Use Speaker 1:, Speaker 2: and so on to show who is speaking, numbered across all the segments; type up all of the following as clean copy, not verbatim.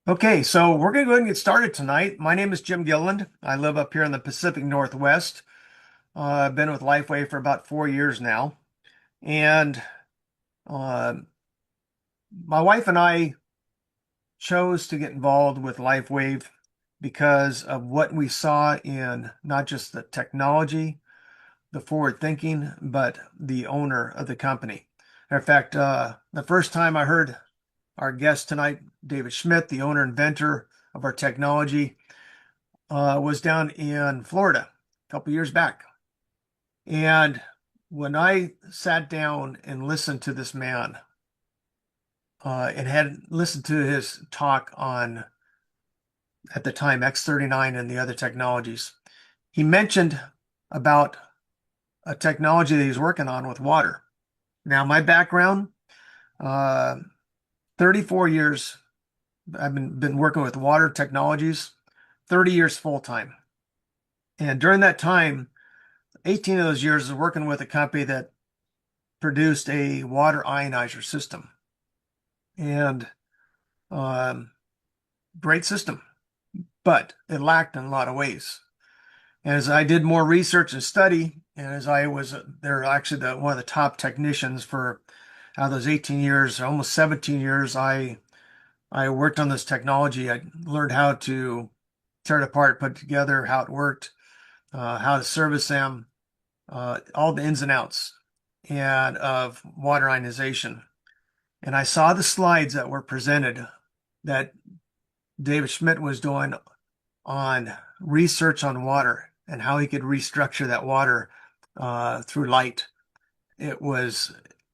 Speaker 1: Okay, so we're going to go ahead and get started tonight. My name is Jim Gilliland. I live up here in the Pacific Northwest. I've been with Lifeway for about 4 years now. And uh, my wife and I chose to get involved with LifeWave because of what we saw in not just the technology, the forward thinking, but the owner of the company. In fact, the first time I heard our guest tonight, David Schmidt, the owner inventor of our technology, was down in Florida a couple years back. And when I sat down and listened to this man and had listened to his talk on, at the time, X39 and the other technologies, he mentioned about a technology that he's working on with water. Now, my background, uh, 34 years, I've been working with water technologies, 30 years full time. And during that time, 18 of those years is working with a company that produced a water ionizer system. And um, great system, but it lacked in a lot of ways. And as I did more research and study, and as I was there, actually one of the top technicians for out of those 18 years, almost 17 years, I worked on this technology. I learned how to tear it apart, put it together, how it worked, how to service them, all the ins and outs and of water ionization. And I saw the slides that were presented that David Schmidt was doing on research on water and how he could restructure that water through light.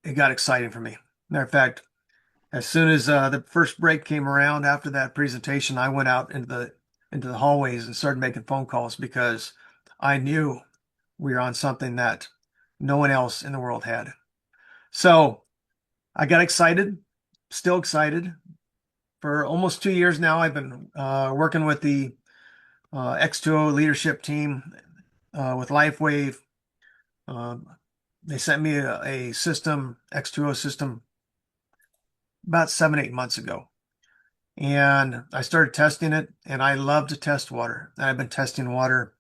Speaker 1: It got exciting for me. Matter of fact, as soon as the first break came around after that presentation, I went out into the hallways and started making phone calls because I knew we were on something that no one else in the world had. So I got excited, still excited. For almost 2 years now, I've been working with the X2O leadership team with LifeWave. Um, they sent me a system, X2O system, about 7, 8 months ago. And I started testing it, and I love to test water. I've been testing water,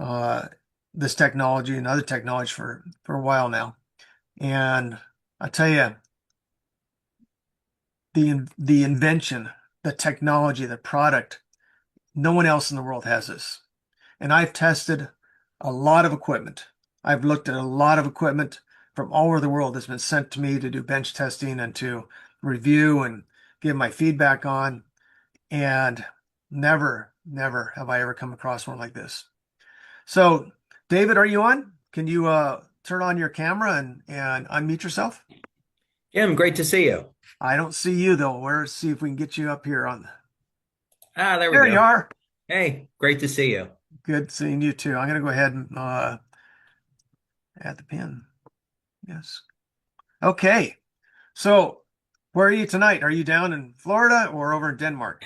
Speaker 1: uh, this technology and other technology for a while now. And I tell you, the invention, the technology, the product, no one else in the world has this. And I've tested a lot of equipment. I've looked at a lot of equipment from all over the world that's been sent to me to do bench testing and to review and give my feedback on. And never have I ever come across one like this. So, David, are you on? Can you turn on your camera and unmute yourself?
Speaker 2: Jim, great to see you.
Speaker 1: I don't see you though. Let's see if we can get you up here on.
Speaker 2: There we
Speaker 1: There you
Speaker 2: go.
Speaker 1: are.
Speaker 2: Hey, great to see you.
Speaker 1: Good seeing you too. I'm gonna go ahead and add the pin. Yes. Okay. So, where are you tonight? Are you down in Florida or over in Denmark?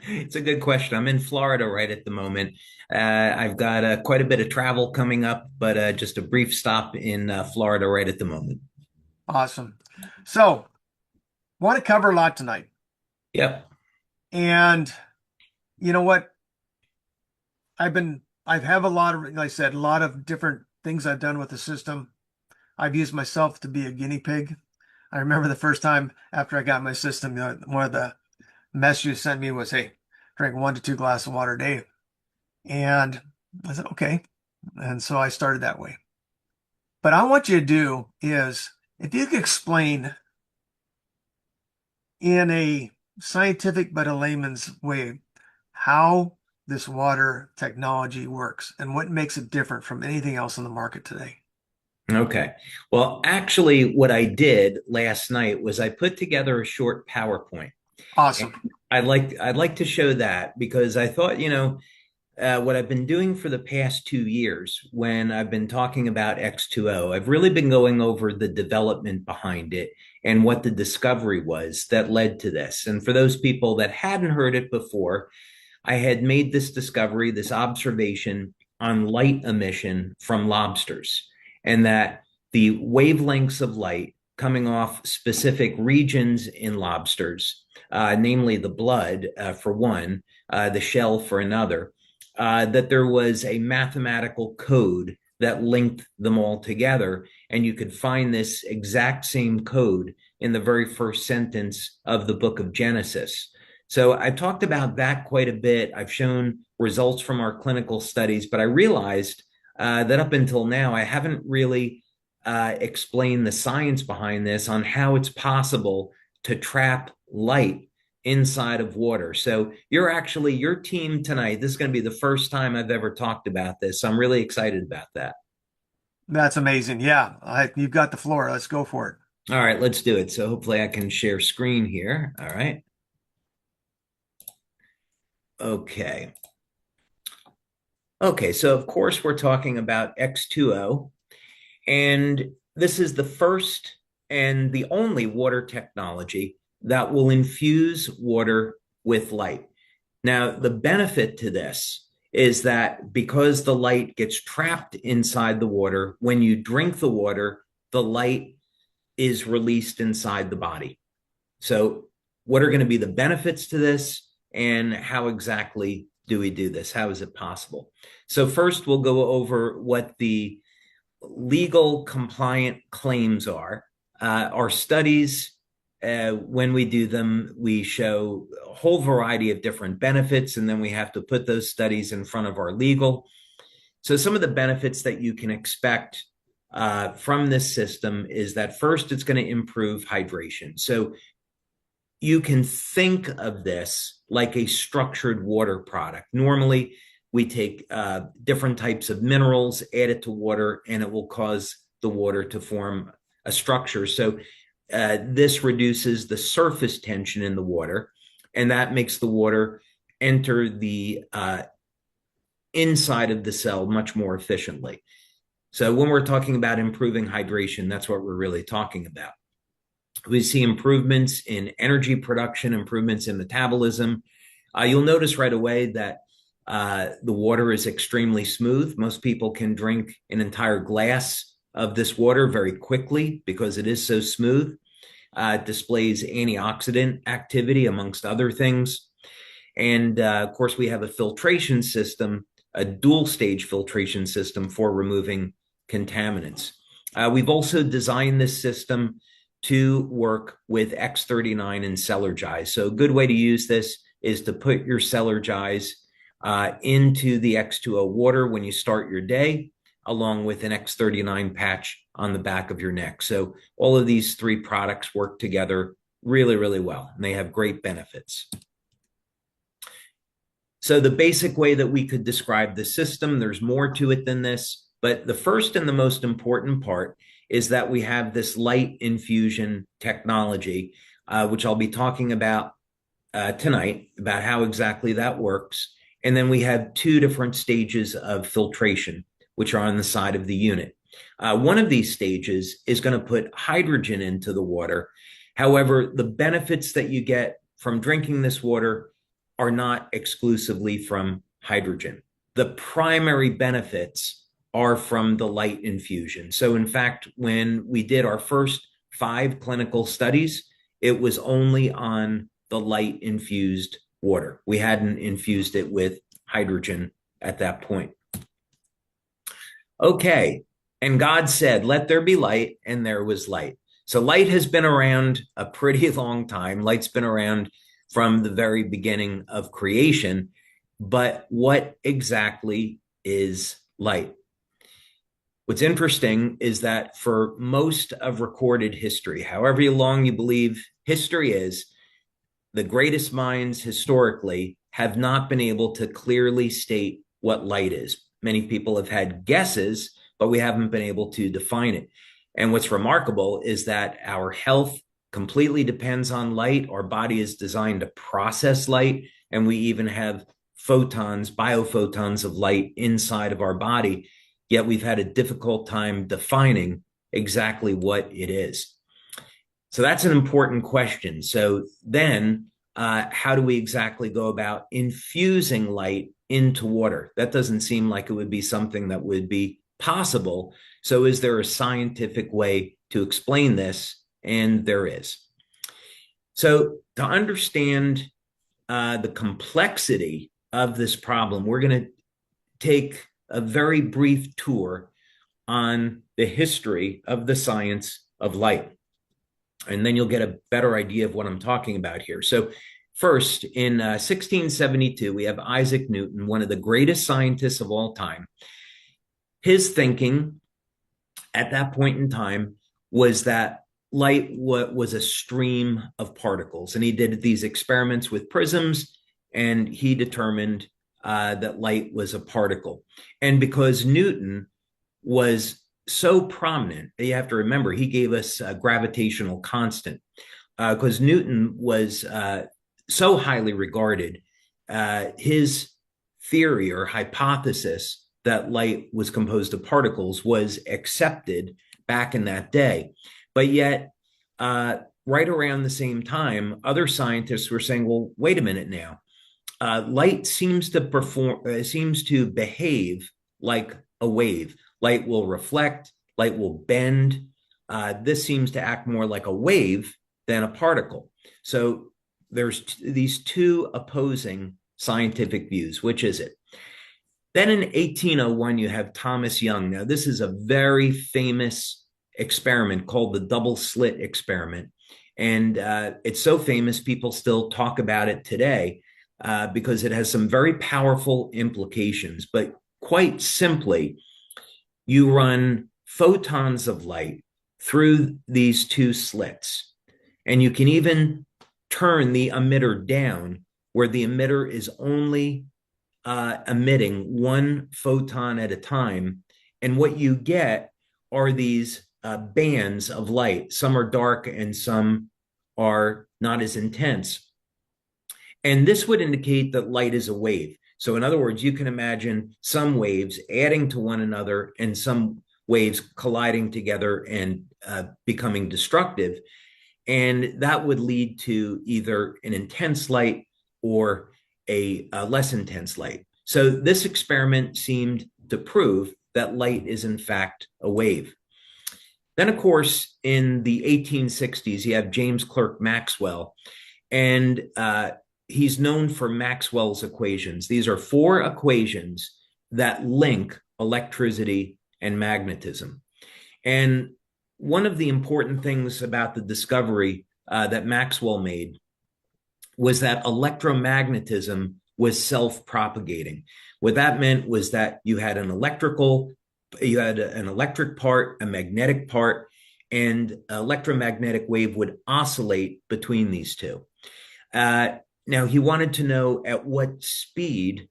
Speaker 2: It's a good question. I'm in Florida right at the moment. I've got quite a bit of travel coming up, but just a brief stop in Florida right at the moment.
Speaker 1: Awesome. So, want to cover a lot tonight.
Speaker 2: Yep.
Speaker 1: And you know what? I have a lot of, like I said, a lot of different things I've done with the system. I've used myself to be a guinea pig. I remember the first time after I got my system, one of the messages you sent me was, "Hey, drink 1 to 2 glasses of water a day." And I said, "Okay." And so I started that way. But I want you to do is if you could explain in a scientific but a layman's way how this water technology works and what makes it different from anything else on the market today.
Speaker 2: Okay. Well, actually, what I did last night was I put together a short PowerPoint. And
Speaker 1: Awesome.
Speaker 2: I'd like to show that because I thought, what I've been doing for the past 2 years when I've been talking about X2O, I've really been going over the development behind it and what the discovery was that led to this. And for those people that hadn't heard it before, I had made this discovery, this observation on light emission from lobsters, and that the wavelengths of light coming off specific regions in lobsters, namely the blood for one, the shell for another, that there was a mathematical code that linked them all together. And you could find this exact same code in the very first sentence of the book of Genesis. So I talked about that quite a bit. I've shown results from our clinical studies, but I realized that up until now, I haven't really explained the science behind this on how it's possible to trap light inside of water. So your team tonight, this is going to be the first time I've ever talked about this. So I'm really excited about that.
Speaker 1: That's amazing. Yeah, you've got the floor. Let's go for it.
Speaker 2: All right, let's do it. So hopefully I can share screen here. All right. Okay. Okay, so of course we're talking about X2O, and this is the first and the only water technology that will infuse water with light. Now, the benefit to this is that because the light gets trapped inside the water, when you drink the water, the light is released inside the body. So, what are going to be the benefits to this, and how exactly do we do this? How is it possible? So, first, we'll go over what the legal compliant claims are. Our studies, when we do them, we show a whole variety of different benefits, and then we have to put those studies in front of our legal. So some of the benefits that you can expect from this system is that first, it's going to improve hydration. So you can think of this like a structured water product. Normally, we take different types of minerals, add it to water, and it will cause the water to form a structure. So this reduces the surface tension in the water, and that makes the water enter the inside of the cell much more efficiently. So when we're talking about improving hydration, that's what we're really talking about. We see improvements in energy production, improvements in metabolism. You'll notice right away that the water is extremely smooth. Most people can drink an entire glass of this water very quickly because it is so smooth. It displays antioxidant activity, amongst other things. And of course, we have a filtration system, a dual stage filtration system for removing contaminants. We've also designed this system to work with X39 and Celergize. So a good way to use this is to put your Celergize into the X2O water when you start your day, along with an X39 patch on the back of your neck. So all of these three products work together really, really well, and they have great benefits. So the basic way that we could describe the system, there's more to it than this, but the first and the most important part is that we have this light infusion technology, which I'll be talking about tonight, about how exactly that works. And then we have two different stages of filtration, which are on the side of the unit. One of these stages is going to put hydrogen into the water. However, the benefits that you get from drinking this water are not exclusively from hydrogen. The primary benefits are from the light infusion. So in fact, when we did our first 5 clinical studies, it was only on the light infused water. We hadn't infused it with hydrogen at that point. Okay, and God said, "Let there be light," and there was light. So light has been around a pretty long time. Light's been around from the very beginning of creation. But what exactly is light? What's interesting is that for most of recorded history, however long you believe history is, the greatest minds historically have not been able to clearly state what light is. Many people have had guesses, but we haven't been able to define it. And what's remarkable is that our health completely depends on light. Our body is designed to process light, and we even have photons, biophotons of light inside of our body. Yet we've had a difficult time defining exactly what it is. So that's an important question. So then, how do we exactly go about infusing light into water? That doesn't seem like it would be something that would be possible. So is there a scientific way to explain this and there is. So to understand the complexity of this problem, we're going to take a very brief tour on the history of the science of light. And then you'll get a better idea of what I'm talking about here. So first, in 1672, we have Isaac Newton, one of the greatest scientists of all time. His thinking at that point in time was that light was a stream of particles. And he did these experiments with prisms, and he determined that light was a particle. And because Newton was so prominent, you have to remember, he gave us a gravitational constant, because Newton was so highly regarded. His theory or hypothesis that light was composed of particles was accepted back in that day. But yet, right around the same time, other scientists were saying, well, wait a minute now. Light seems to behave like a wave. Light will reflect, light will bend. This seems to act more like a wave than a particle. So there's these two opposing scientific views. Which is it? Then in 1801, you have Thomas Young. Now, this is a very famous experiment called the double slit experiment. And it's so famous, people still talk about it today because it has some very powerful implications. But quite simply, you run photons of light through these two slits. And you can even turn the emitter down, where the emitter is only emitting one photon at a time. And what you get are these bands of light. Some are dark and some are not as intense. And this would indicate that light is a wave. So in other words, you can imagine some waves adding to one another and some waves colliding together and becoming destructive. And that would lead to either an intense light or a less intense light. So this experiment seemed to prove that light is in fact a wave. Then, of course, in the 1860s, you have James Clerk Maxwell, and he's known for Maxwell's equations. These are four equations that link electricity and magnetism. And one of the important things about the discovery that Maxwell made was that electromagnetism was self-propagating. What that meant was that you had an electric part, a magnetic part, and an electromagnetic wave would oscillate between these two. Now, he wanted to know at what speed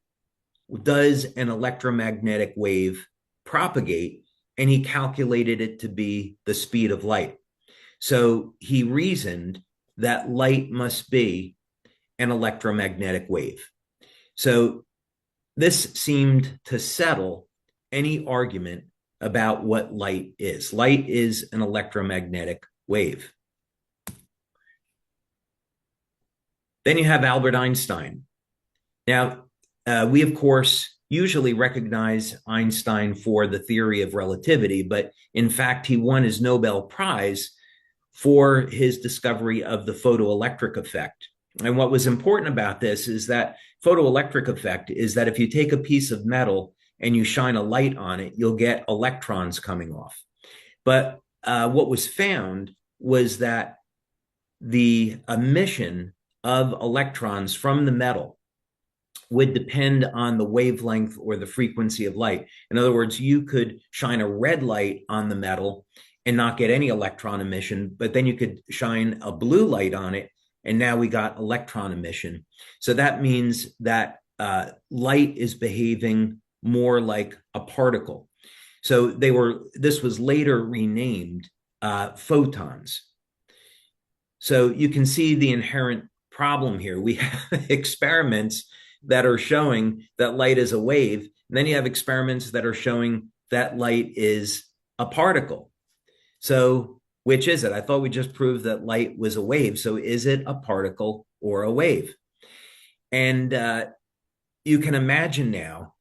Speaker 2: does an electromagnetic wave propagate, and he calculated it to be the speed of light. So he reasoned that light must be an electromagnetic wave. So this seemed to settle any argument about what light is. Light is an electromagnetic wave. Then you have Albert Einstein. Now, we, of course, usually recognize Einstein for the theory of relativity, but in fact, he won his Nobel Prize for his discovery of the photoelectric effect. And what was important about this is that photoelectric effect is that if you take a piece of metal and you shine a light on it, you'll get electrons coming off. But what was found was that the emission of electrons from the metal would depend on the wavelength or the frequency of light. In other words, you could shine a red light on the metal and not get any electron emission, but then you could shine a blue light on it, and now we got electron emission. So that means that light is behaving more like a particle. So this was later renamed photons. So you can see the inherent problem here. We have experiments that are showing that light is a wave, and then you have experiments that are showing that light is a particle. So which is it? I thought we just proved that light was a wave. So is it a particle or a wave? And you can imagine now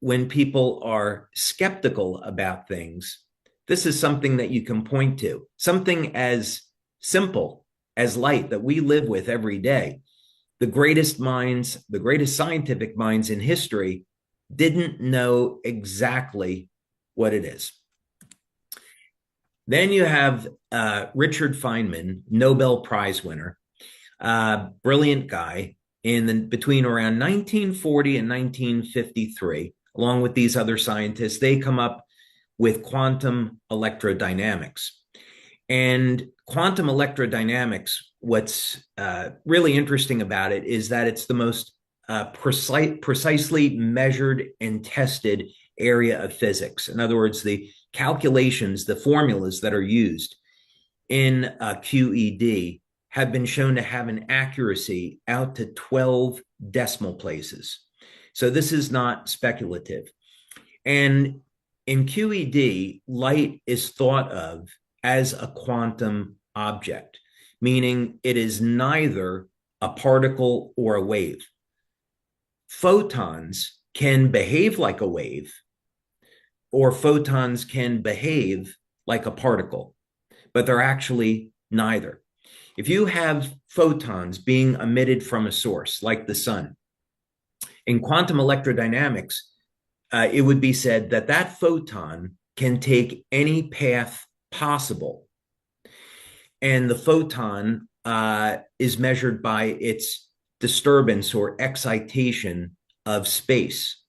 Speaker 2: when people are skeptical about things, this is something that you can point to, something as simple as light that we live with every day. The greatest minds, the greatest scientific minds in history didn't know exactly what it is. Then you have Richard Feynman, Nobel Prize winner, brilliant guy, between around 1940 and 1953, along with these other scientists, they come up with quantum electrodynamics. And quantum electrodynamics, what's really interesting about it is that it's the most precisely measured and tested area of physics. In other words, the calculations, the formulas that are used in QED have been shown to have an accuracy out to 12 decimal places. So this is not speculative. And in QED, light is thought of as a quantum object, meaning it is neither a particle or a wave. Photons can behave like a wave, or photons can behave like a particle, but they're actually neither. If you have photons being emitted from a source like the sun, in quantum electrodynamics, it would be said that that photon can take any path possible. And the photon is measured by its disturbance or excitation of space.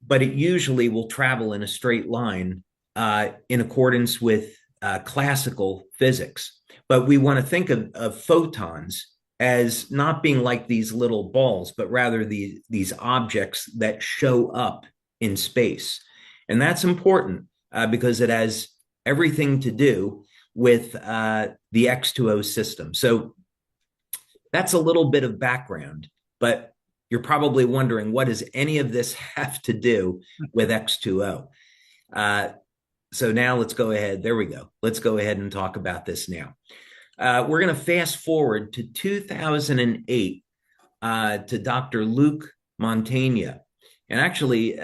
Speaker 2: But it usually will travel in a straight line in accordance with classical physics. But we want to think of photons as not being like these little balls, but rather these objects that show up in space. And that's important because it has everything to do with the X2O system. So that's a little bit of background, but you're probably wondering, what does any of this have to do with X2O? So now let's go ahead. There we go. Let's go ahead and talk about this now. We're going to fast forward to 2008 to Dr. Luc Montagna. And actually,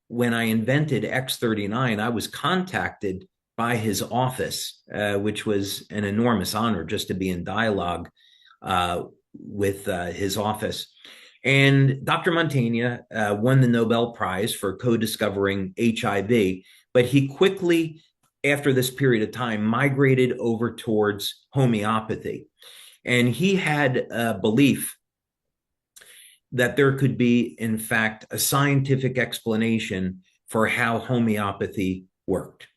Speaker 2: when I invented X39, I was contacted by his office, which was an enormous honor just to be in dialogue with his office. And Dr. Montagna won the Nobel Prize for co-discovering HIV, but he quickly, after this period of time, migrated over towards homeopathy. And he had a belief that there could be, in fact, a scientific explanation for how homeopathy worked.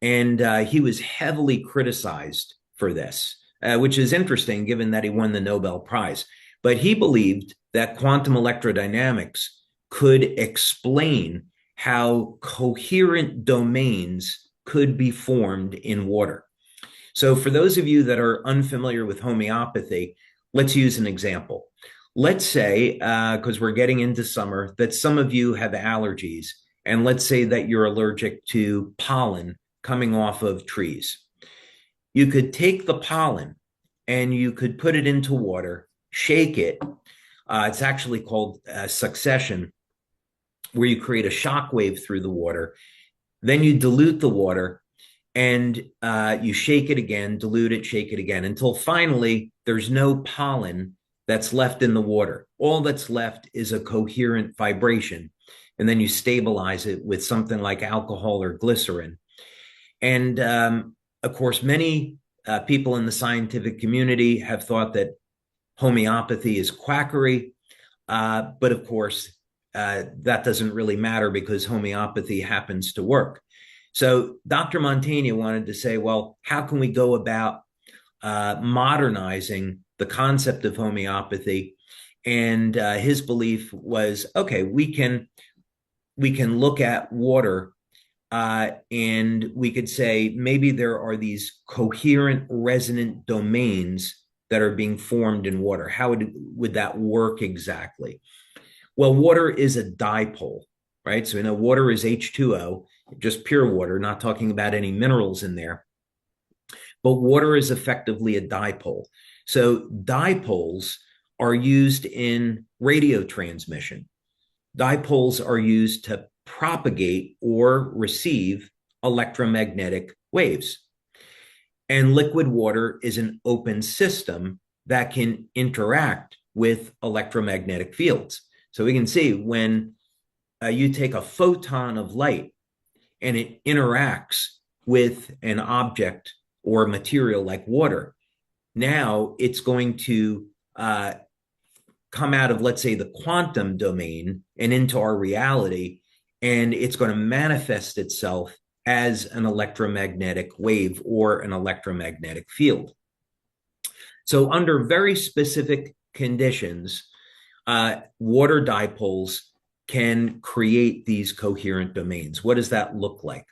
Speaker 2: And he was heavily criticized for this, which is interesting given that he won the Nobel Prize. But he believed that quantum electrodynamics could explain how coherent domains could be formed in water. So for those of you that are unfamiliar with homeopathy, let's use an example. Let's say, because we're getting into summer, that some of you have allergies, and let's say that you're allergic to pollen coming off of trees. You could take the pollen and you could put it into water, shake it. It's actually called succession, where you create a shock wave through the water. Then you dilute the water and you shake it again, dilute it, shake it again, until finally there's no pollen that's left in the water. All that's left is a coherent vibration. And then you stabilize it with something like alcohol or glycerin. And of course, many people in the scientific community have thought that homeopathy is quackery. But of course, that doesn't really matter because homeopathy happens to work. So Dr. Montagna wanted to say, well, how can we go about modernizing the concept of homeopathy? And his belief was, okay, we can look at water and we could say maybe there are these coherent resonant domains that are being formed in water. How would that work exactly? Well, water is a dipole, right? So, water is H2O, just pure water, not talking about any minerals in there. But water is effectively a dipole. So dipoles are used in radio transmission. Dipoles are used to propagate or receive electromagnetic waves. And liquid water is an open system that can interact with electromagnetic fields. So we can see when you take a photon of light and it interacts with an object or material like water, now it's going to come out of, let's say, the quantum domain and into our reality, and it's going to manifest itself as an electromagnetic wave or an electromagnetic field. So under very specific conditions, water dipoles can create these coherent domains. What does that look like?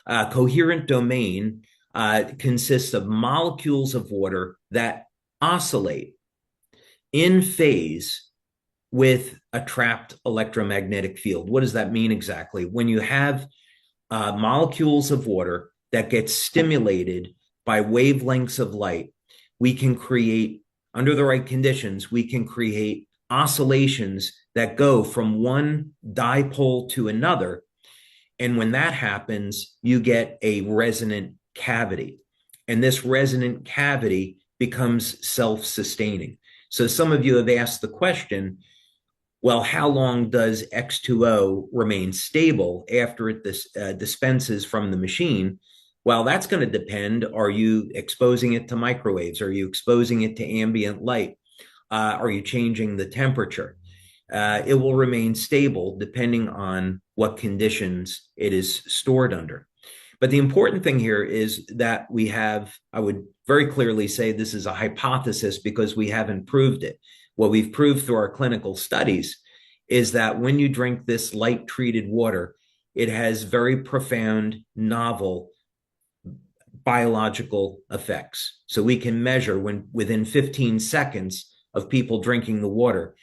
Speaker 2: Coherent domain consists of molecules of water that oscillate in phase with a trapped electromagnetic field. What does that mean exactly? When you have molecules of water that get stimulated by wavelengths of light, we can create, under the right conditions, we can create oscillations that go from one dipole to another. And when that happens, you get a resonant cavity. And this resonant cavity becomes self-sustaining. So some of you have asked the question, well, how long does X2O remain stable after it dispenses from the machine? Well, that's going to depend. Are you exposing it to microwaves? Are you exposing it to ambient light? Are you changing the temperature? It will remain stable depending on what conditions it is stored under. But the important thing here is that we have, I would very clearly say this is a hypothesis because we haven't proved it. What we've proved through our clinical studies is that when you drink this light-treated water, it has very profound, novel biological effects. So we can measure when within 15 seconds of people drinking the water,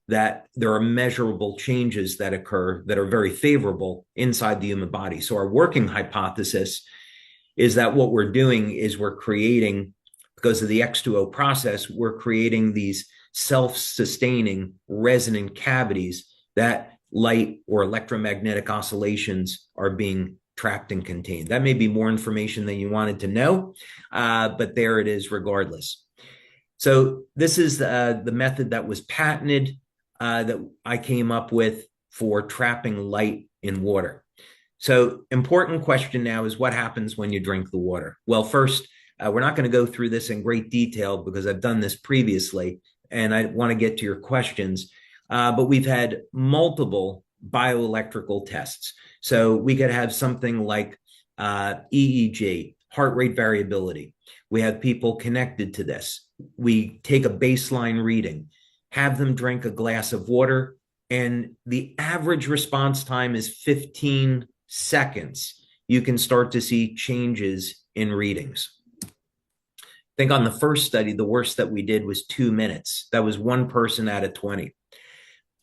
Speaker 2: that there are measurable changes that occur that are very favorable inside the human body. So our working hypothesis is that what we're doing is we're creating, because of the X2O process, we're creating these self-sustaining resonant cavities that light or electromagnetic oscillations are being trapped and contained. That may be more information than you wanted to know, but there it is regardless. So this is the method that was patented that I came up with for trapping light in water. So important question now is what happens when you drink the water? Well, first, we're not going to go through this in great detail because I've done this previously and I want to get to your questions. But we've had multiple bioelectrical tests. So we could have something like EEG, heart rate variability. We have people connected to this. We take a baseline reading, have them drink a glass of water, and the average response time is 15 seconds. You can start to see changes in readings. I think on the first study, the worst that we did was 2 minutes. That was 1 person out of 20.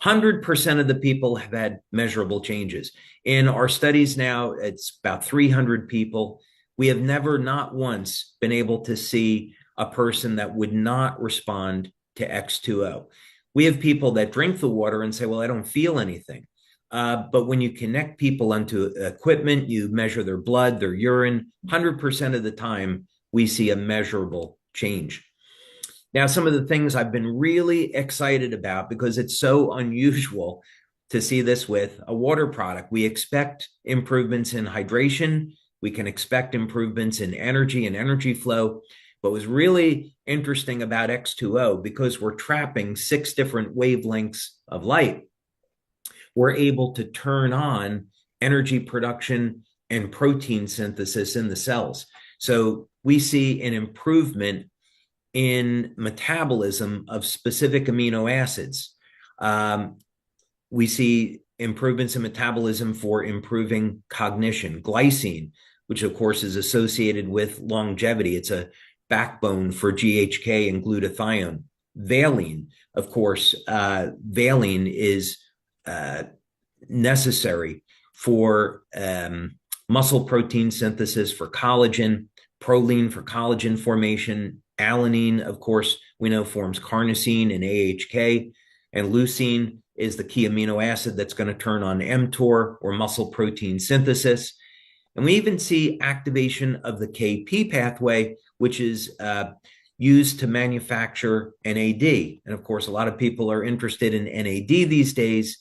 Speaker 2: 100% of the people have had measurable changes. In our studies now, it's about 300 people. We have never, not once, been able to see a person that would not respond to X2O. We have people that drink the water and say, well, I don't feel anything. But when you connect people onto equipment, you measure their blood, their urine, 100% of the time, we see a measurable change. Now, some of the things I've been really excited about, because it's so unusual to see this with a water product. We expect improvements in hydration. We can expect improvements in energy and energy flow. What was really interesting about X2O, because we're trapping 6 different wavelengths of light, we're able to turn on energy production and protein synthesis in the cells. So we see an improvement in metabolism of specific amino acids. We see improvements in metabolism for improving cognition. Glycine, which of course is associated with longevity. It's a backbone for GHK and glutathione. Valine, of course, valine is necessary for muscle protein synthesis, for collagen, proline for collagen formation, alanine, of course, we know forms carnosine and AHK. And leucine is the key amino acid that's going to turn on mTOR, or muscle protein synthesis. And we even see activation of the KP pathway, which is used to manufacture NAD. And of course, a lot of people are interested in NAD these days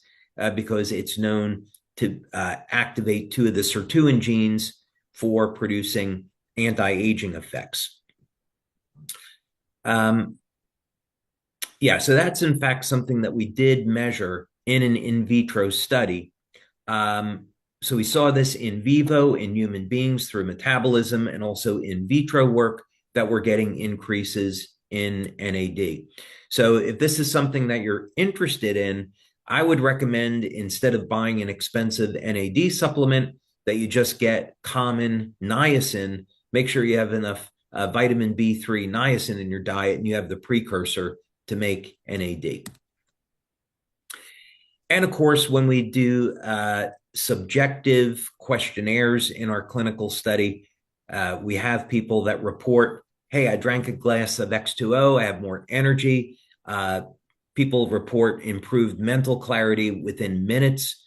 Speaker 2: because it's known to activate two of the sirtuin genes for producing anti-aging effects. So that's in fact something that we did measure in an in vitro study. So we saw this in vivo in human beings through metabolism, and also in vitro work that we're getting increases in NAD. So if this is something that you're interested in, I would recommend, instead of buying an expensive NAD supplement, that you just get common niacin. Make sure you have enough vitamin B3 niacin in your diet, and you have the precursor to make NAD. And of course, when we do subjective questionnaires in our clinical study, we have people that report, hey, I drank a glass of X2O, I have more energy. People report improved mental clarity within minutes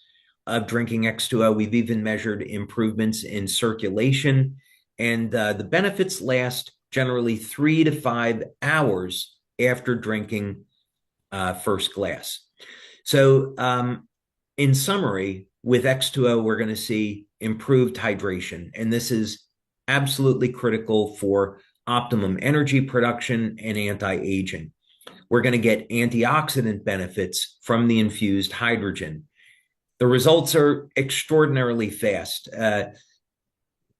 Speaker 2: of drinking X2O. We've even measured improvements in circulation, and the benefits last generally 3 to 5 hours after drinking first glass. So in summary, with X2O, we're going to see improved hydration, and this is absolutely critical for optimum energy production and anti-aging. We're going to get antioxidant benefits from the infused hydrogen. The results are extraordinarily fast.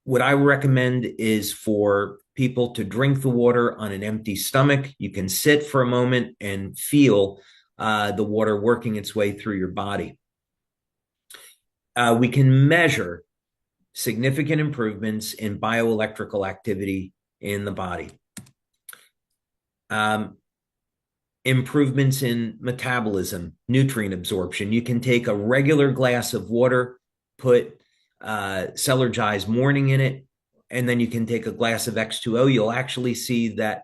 Speaker 2: What I recommend is for people to drink the water on an empty stomach. You can sit for a moment and feel the water working its way through your body. We can measure significant improvements in bioelectrical activity in the body. Improvements in metabolism, nutrient absorption. You can take a regular glass of water, put Celergize morning in it, and then you can take a glass of X2O. You'll actually see that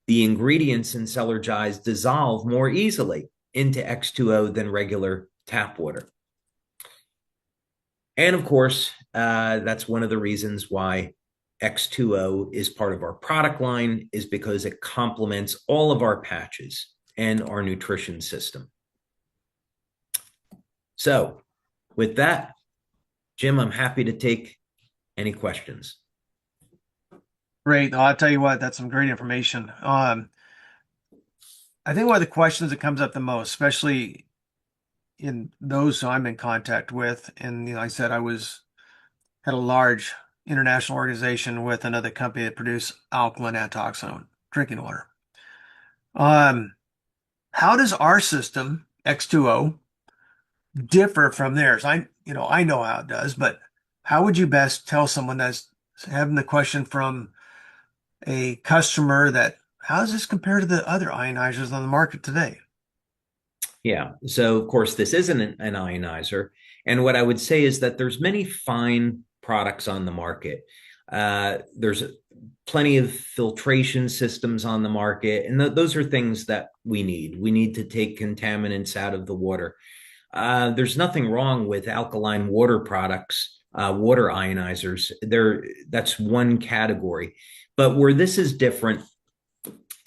Speaker 2: the ingredients in Celergize dissolve more easily into X2O than regular tap water. And of course, that's one of the reasons why X2O is part of our product line, is because it complements all of our patches and our nutrition system. So with that, Jim, I'm happy to take any questions.
Speaker 1: Great. I'll tell you what, that's some great information. I think one of the questions that comes up the most, especially in those who I'm in contact with, and I said I had a large international organization with another company that produced alkaline antioxidant drinking water. How does our system, X2O, differ from theirs? I know how it does, but how would you best tell someone that's having the question from a customer that, how does this compare to the other ionizers on the market today?
Speaker 2: Yeah, so of course this isn't an ionizer, and what I would say is that there's many fine products on the market. There's plenty of filtration systems on the market, and those are things that we need. We need to take contaminants out of the water. There's nothing wrong with alkaline water products, water ionizers. That's one category. But where this is different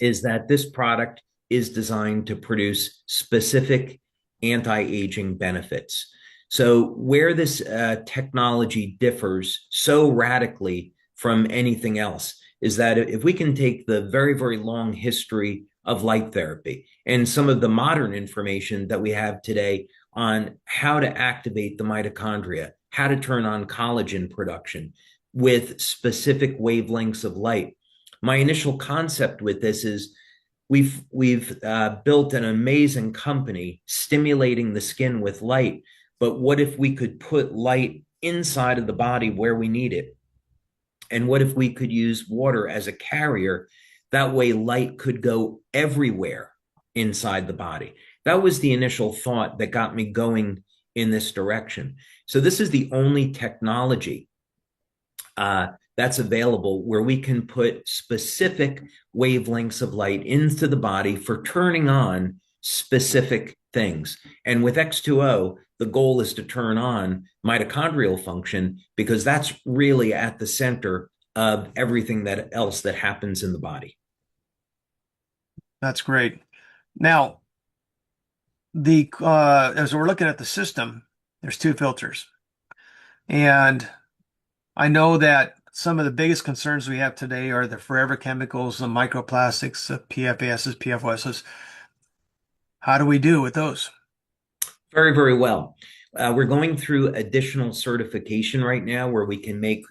Speaker 2: is that this product is designed to produce specific anti-aging benefits. So where this technology differs so radically from anything else is that if we can take the very, very long history of light therapy and some of the modern information that we have today on how to activate the mitochondria, how to turn on collagen production with specific wavelengths of light. My initial concept with this is we've built an amazing company stimulating the skin with light, but what if we could put light inside of the body where we need it? And what if we could use water as a carrier? That way light could go everywhere inside the body. That was the initial thought that got me going in this direction. So this is the only technology that's available where we can put specific wavelengths of light into the body for turning on specific things. And with X2O, the goal is to turn on mitochondrial function because that's really at the center of everything that else that happens in the body.
Speaker 1: That's great. Now, the as we're looking at the system, there's two filters. And I know that some of the biggest concerns we have today are the forever chemicals, the microplastics, the PFASs, PFOSs. How do we do with those?
Speaker 2: Very, very well. We're going through additional certification right now where we can make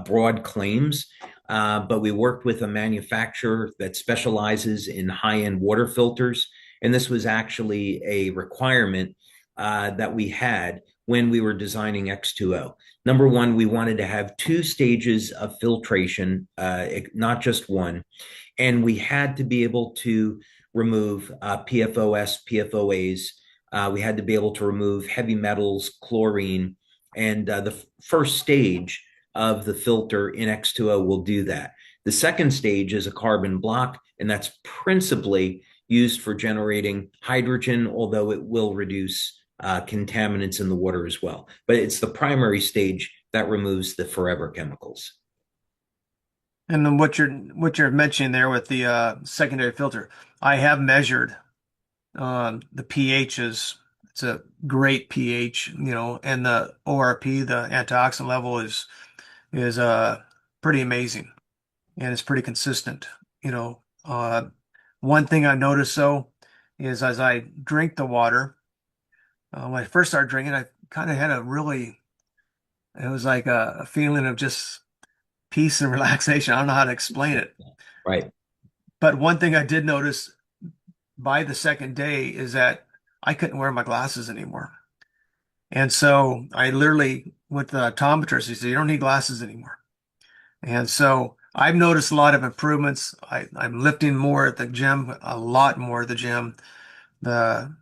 Speaker 2: broad claims, but we worked with a manufacturer that specializes in high-end water filters. And this was actually a requirement that we had when we were designing X2O. Number one, we wanted to have two stages of filtration, not just one. And we had to be able to remove PFOS, PFOAs. We had to be able to remove heavy metals, chlorine, and the first stage of the filter in X2O will do that. The second stage is a carbon block, and that's principally used for generating hydrogen, although it will reduce contaminants in the water as well. But it's the primary stage that removes the forever chemicals.
Speaker 1: And then what you're mentioning there with the secondary filter, I have measured the pHs. It's a great pH, and the ORP, the antioxidant level is pretty amazing, and it's pretty consistent. One thing I noticed though is as I drink the water, when I first started drinking, I kind of had it was like a feeling of just peace and relaxation. I don't know how to explain it.
Speaker 2: Right.
Speaker 1: But one thing I did notice by the second day is that I couldn't wear my glasses anymore. And so I literally went to the optometrist. He said, "You don't need glasses anymore." And so I've noticed a lot of improvements. I'm lifting more at the gym, a lot more at the gym. The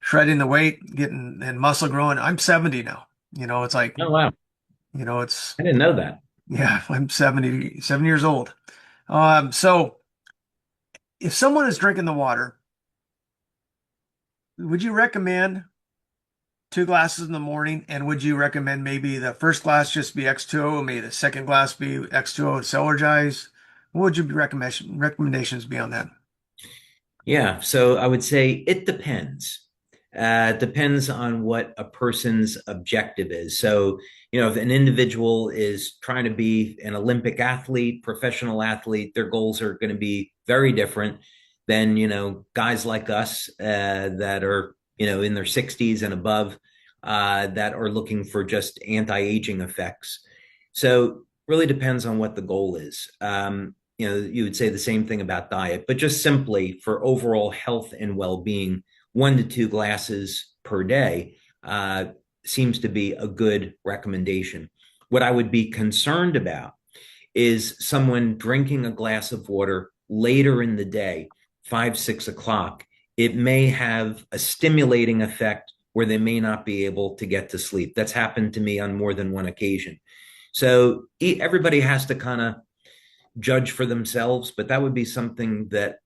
Speaker 1: shredding the weight, getting and muscle growing. I'm 70 now. It's like,
Speaker 2: Oh, wow.
Speaker 1: it's,
Speaker 2: I didn't know that.
Speaker 1: yeah, I'm 77 years old. So if someone is drinking the water, would you recommend two glasses in the morning? And would you recommend maybe the first glass just be X2O, maybe the second glass be X2O and Celergize? What would your recommendations be on that?
Speaker 2: Yeah, so I would say it depends. It depends on what a person's objective is. So, if an individual is trying to be an Olympic athlete, professional athlete, their goals are going to be very different than, guys like us that are, in their 60s and above that are looking for just anti-aging effects. So, really depends on what the goal is. You would say the same thing about diet, but just simply for overall health and well-being, 1 to 2 glasses per day seems to be a good recommendation. What I would be concerned about is someone drinking a glass of water later in the day, 5, 6 o'clock. It may have a stimulating effect where they may not be able to get to sleep. That's happened to me on more than one occasion. So everybody has to kind of judge for themselves, but that would be something that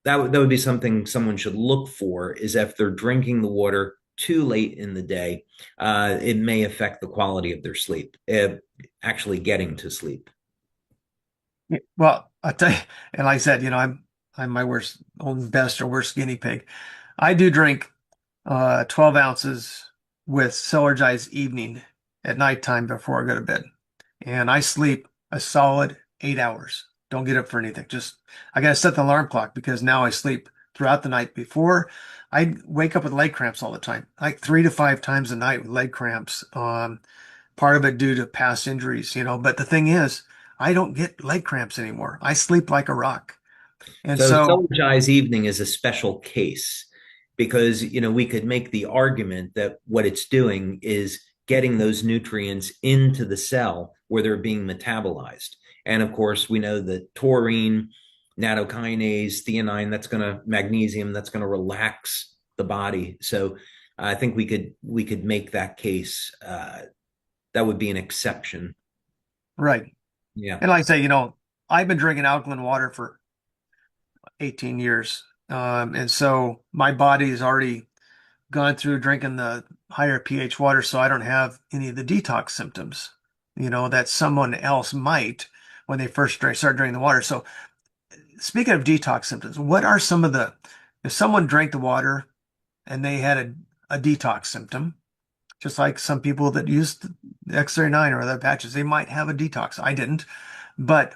Speaker 2: would be something someone should look for is if they're drinking the water too late in the day, it may affect the quality of their sleep, actually getting to sleep.
Speaker 1: Well, I tell you, and like I said, I'm my worst, own best or worst guinea pig. I do drink 12 ounces with Celergize evening at nighttime before I go to bed. And I sleep a solid 8 hours. Don't get up for anything. Just I gotta set the alarm clock because now I sleep throughout the night. Before I wake up with leg cramps all the time, like 3 to 5 times a night with leg cramps. Part of it due to past injuries. But the thing is, I don't get leg cramps anymore. I sleep like a rock. And
Speaker 2: So
Speaker 1: so,
Speaker 2: Solargize evening is a special case because we could make the argument that what it's doing is getting those nutrients into the cell where they're being metabolized. And of course, we know that taurine, nattokinase, theanine, magnesium, that's going to relax the body. So I think we could make that case. That would be an exception.
Speaker 1: right.
Speaker 2: Yeah.
Speaker 1: And like I say, I've been drinking alkaline water for 18 years. And so my body has already gone through drinking the higher pH water, so I don't have any of the detox symptoms, that someone else might when they first start drinking the water. So speaking of detox symptoms, what are some of if someone drank the water and they had a detox symptom, just like some people that used the X39 or other patches, they might have a detox. I didn't. But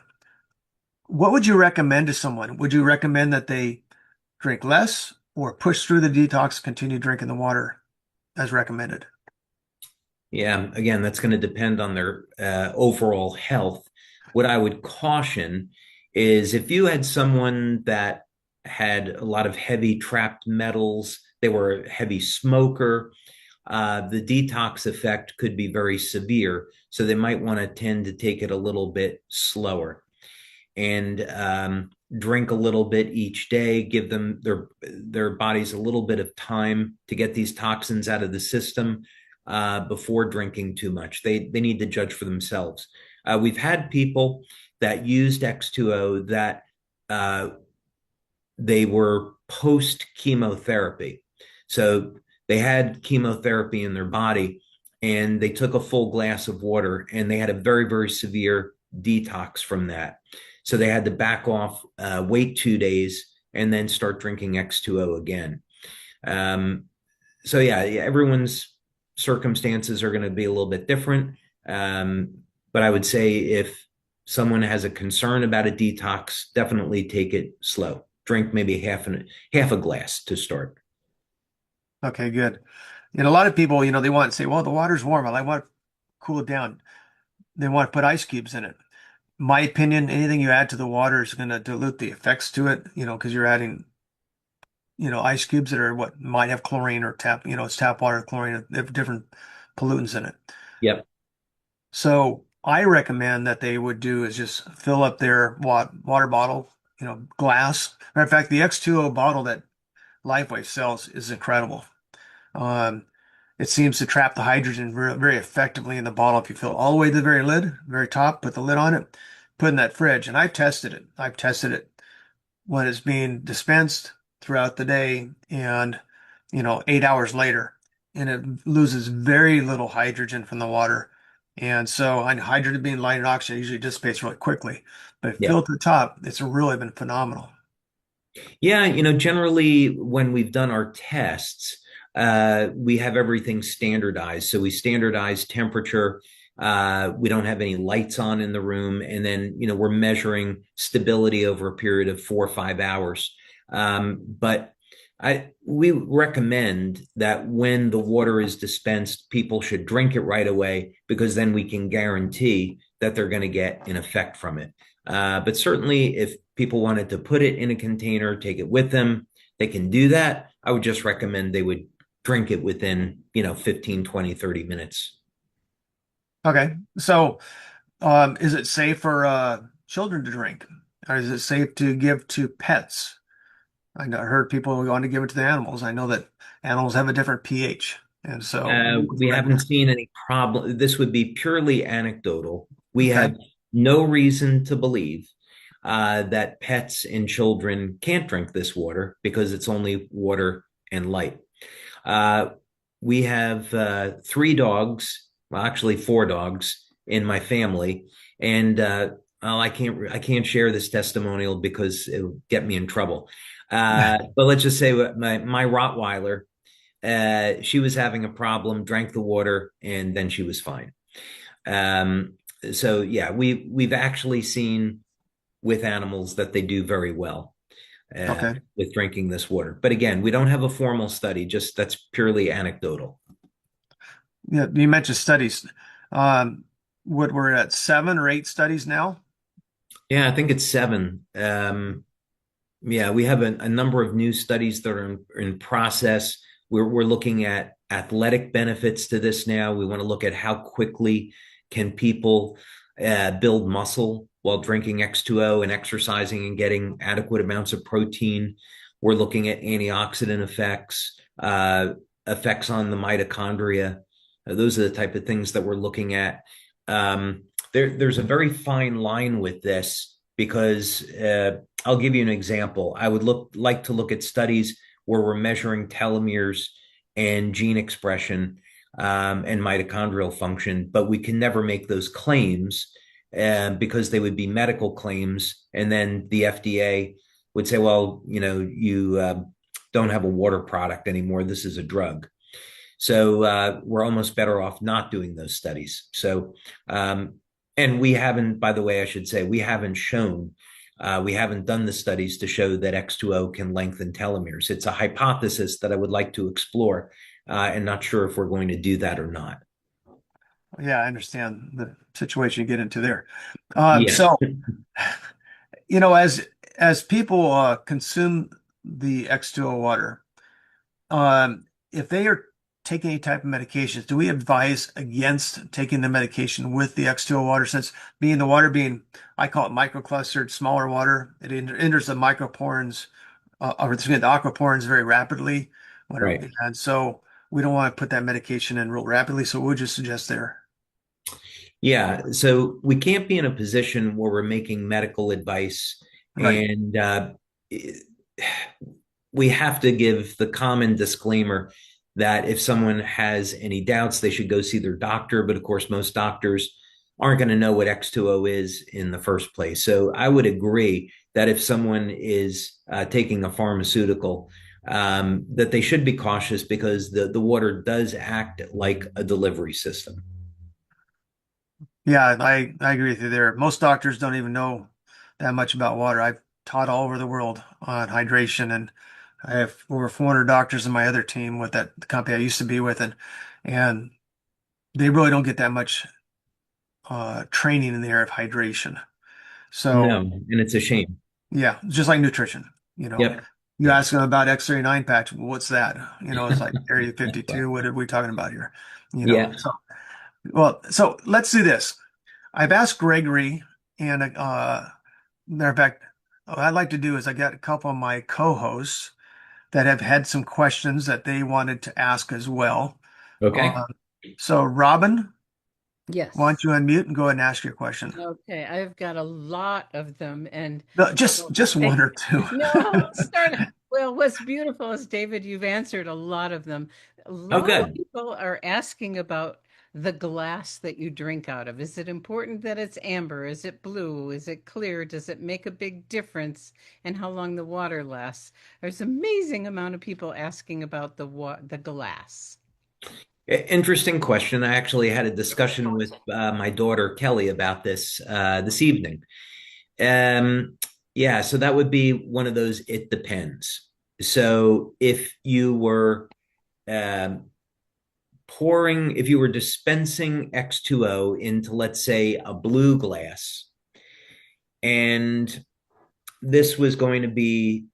Speaker 1: what would you recommend to someone? Would you recommend that they drink less or push through the detox, continue drinking the water as recommended?
Speaker 2: Yeah, again, that's going to depend on their overall health. What I would caution is if you had someone that had a lot of heavy trapped metals, they were a heavy smoker, the detox effect could be very severe. So they might want to tend to take it a little bit slower and drink a little bit each day, give them their bodies a little bit of time to get these toxins out of the system before drinking too much. They need to judge for themselves. We've had people that used X2O that they were post chemotherapy. So they had chemotherapy in their body and they took a full glass of water and they had a very, very severe detox from that. So they had to back off, wait 2 days, and then start drinking X2O again. Um, so yeah, everyone's circumstances are going to be a little bit different. But I would say if someone has a concern about a detox, definitely take it slow. Drink maybe half a glass to start.
Speaker 1: Okay, good. And a lot of people, they want to say, well, the water's warm. I want to cool it down. They want to put ice cubes in it. My opinion, anything you add to the water is going to dilute the effects to it, because you're adding, ice cubes that are what might have chlorine or it's tap water, chlorine, they have different pollutants in it.
Speaker 2: Yep.
Speaker 1: So I recommend that they would do is just fill up their water bottle, glass. Matter of fact, the X2O bottle that Lifeway sells is incredible. Um, it seems to trap the hydrogen very effectively in the bottle. If you fill it all the way to the very lid, very top, put the lid on it, put it in that fridge. And I've tested it. I've tested it when it's being dispensed throughout the day and, 8 hours later. And it loses very little hydrogen from the water. And so hydrogen being light and oxygen usually dissipates really quickly. But if
Speaker 2: Yep.
Speaker 1: filled to the top, it's really been phenomenal.
Speaker 2: Yeah, generally when we've done our tests, we have everything standardized. So we standardize temperature. We don't have any lights on in the room. And then, we're measuring stability over a period of 4 or 5 hours. But we recommend that when the water is dispensed, people should drink it right away because then we can guarantee that they're going to get an effect from it. But certainly, if people wanted to put it in a container, take it with them, they can do that. I would just recommend they would drink it within, 15, 20, 30 minutes.
Speaker 1: Okay. So, is it safe for children to drink? Or is it safe to give to pets? I heard people want to give it to the animals. I know that animals have a different pH. And so, what would
Speaker 2: We
Speaker 1: you
Speaker 2: haven't
Speaker 1: recommend?
Speaker 2: seen any problem. This would be purely anecdotal. We
Speaker 1: Okay.
Speaker 2: have no reason to believe that pets and children can't drink this water because it's only water and light. Uh, we have 3 dogs, well, actually 4 dogs in my family, and well, I can't share this testimonial because it'll get me in trouble. But let's just say my Rottweiler, she was having a problem, drank the water, and then she was fine. Um, so yeah, we've actually seen with animals that they do very well
Speaker 1: Okay.
Speaker 2: with drinking this water. But again, we don't have a formal study, just that's purely anecdotal.
Speaker 1: Yeah, you mentioned studies. Um, what we're at 7 or 8 studies now?
Speaker 2: Yeah, I think it's 7. Yeah, we have a number of new studies that are in process. We're looking at athletic benefits to this now. We want to look at how quickly can people build muscle while drinking X2O and exercising and getting adequate amounts of protein. We're looking at antioxidant effects, effects on the mitochondria. Those are the type of things that we're looking at. There's a very fine line with this because I'll give you an example. I would like to look at studies where we're measuring telomeres and gene expression and mitochondrial function, but we can never make those claims because they would be medical claims, and then the FDA would say, "Well, you don't have a water product anymore. This is a drug." So we're almost better off not doing those studies. So, and we haven't, by the way, I should say, we haven't done the studies to show that X2O can lengthen telomeres. It's a hypothesis that I would like to explore, and not sure if we're going to do that or not.
Speaker 1: Yeah, I understand the situation you get into there.
Speaker 2: Yeah.
Speaker 1: So, as people consume the X2O water, if they are taking any type of medications, do we advise against taking the medication with the X2O water, since the water being, I call it microclustered, smaller water, it enters the micropores, or excuse me, the aquaporins very rapidly.
Speaker 2: Right.
Speaker 1: And so we don't want to put that medication in real rapidly. So what would you suggest there?
Speaker 2: Yeah. So we can't be in a position where we're making medical advice,
Speaker 1: Right.
Speaker 2: and we have to give the common disclaimer that if someone has any doubts, they should go see their doctor. But of course, most doctors aren't going to know what X2O is in the first place. So I would agree that if someone is taking a pharmaceutical, that they should be cautious because the water does act like a delivery system.
Speaker 1: Yeah, I agree with you there. Most doctors don't even know that much about water. I've taught all over the world on hydration, and I have over 400 doctors in my other team with that the company I used to be with, and they really don't get that much training in the area of hydration.
Speaker 2: No,
Speaker 1: So
Speaker 2: and it's a shame.
Speaker 1: yeah, just like nutrition, you know,
Speaker 2: Yep.
Speaker 1: you
Speaker 2: Yeah.
Speaker 1: ask them about X39 patch, what's that? It's like Area
Speaker 2: That's right.
Speaker 1: 52. What are we talking about here?
Speaker 2: Yeah.
Speaker 1: So so let's do this. I've asked Gregory, and matter of fact, what I'd like to do is I got a couple of my co-hosts that have had some questions that they wanted to ask as well.
Speaker 2: Okay.
Speaker 1: Uh, so Robin, why don't
Speaker 3: Yes.
Speaker 1: you unmute and go ahead and ask your question?
Speaker 3: Okay. I've got a lot of them, and
Speaker 1: No,
Speaker 3: so
Speaker 1: just one or two.
Speaker 3: no, let's start. Well, what's beautiful is, David, you've answered a lot of them. A
Speaker 2: Oh,
Speaker 3: lot of
Speaker 2: good.
Speaker 3: people are asking about the glass that you drink out of. Is it important that it's amber? Is it blue? Is it clear? Does it make a big difference in how long the water lasts? There's an amazing amount of people asking about the glass.
Speaker 2: Interesting question. I actually had a discussion with my daughter Kelly about this this evening. Um, yeah, so that would be one of those. It depends. So um, if you were dispensing X2O into, let's say, a blue glass, and this was going to be,